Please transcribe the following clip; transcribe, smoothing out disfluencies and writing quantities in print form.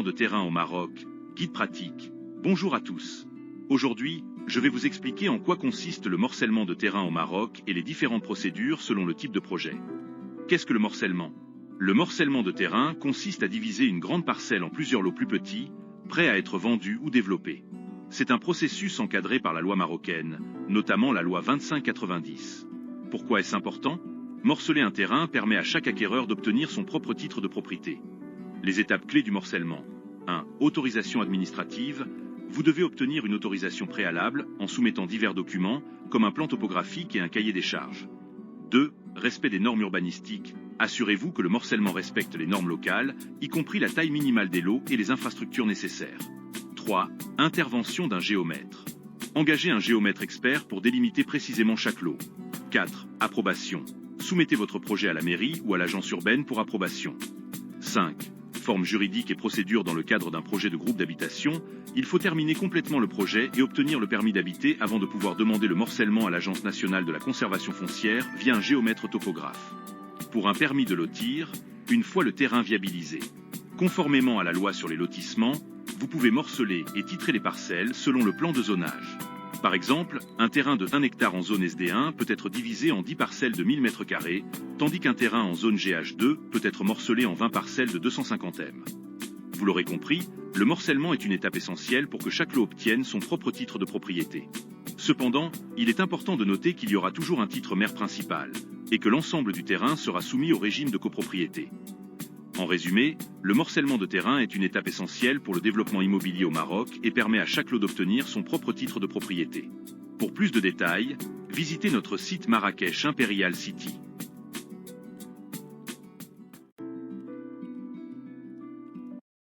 morcellement de terrain au Maroc, guide pratique. Bonjour à tous. Aujourd'hui, je vais vous expliquer en quoi consiste le morcellement de terrain au Maroc et les différentes procédures selon le type de projet. Qu'est-ce que le morcellement? Le morcellement de terrain consiste à diviser une grande parcelle en plusieurs lots plus petits, prêts à être vendus ou développés. C'est un processus encadré par la loi marocaine, notamment la loi 2590. Pourquoi est-ce important? Morceler un terrain permet à chaque acquéreur d'obtenir son propre titre de propriété. Les étapes clés du morcellement. 1. Autorisation administrative. Vous devez obtenir une autorisation préalable en soumettant divers documents, comme un plan topographique et un cahier des charges. 2. Respect des normes urbanistiques. Assurez-vous que le morcellement respecte les normes locales, y compris la taille minimale des lots et les infrastructures nécessaires. 3. Intervention d'un géomètre. Engagez un géomètre expert pour délimiter précisément chaque lot. 4. Approbation. Soumettez votre projet à la mairie ou à l'agence urbaine pour approbation. 5. Forme juridique et procédure dans le cadre d'un projet de groupe d'habitation. Il faut terminer complètement le projet et obtenir le permis d'habiter avant de pouvoir demander le morcellement à l'Agence nationale de la conservation foncière via un géomètre topographe. Pour un permis de lotir, une fois le terrain viabilisé. Conformément à la loi sur les lotissements, vous pouvez morceler et titrer les parcelles selon le plan de zonage. Par exemple, un terrain de 1 hectare en zone SD1 peut être divisé en 10 parcelles de 1000 m², tandis qu'un terrain en zone GH2 peut être morcelé en 20 parcelles de 250 m. Vous l'aurez compris, le morcellement est une étape essentielle pour que chaque lot obtienne son propre titre de propriété. Cependant, il est important de noter qu'il y aura toujours un titre maire principal, et que l'ensemble du terrain sera soumis au régime de copropriété. En résumé, le morcellement de terrain est une étape essentielle pour le développement immobilier au Maroc et permet à chaque lot d'obtenir son propre titre de propriété. Pour plus de détails, visitez notre site Marrakech Imperial City.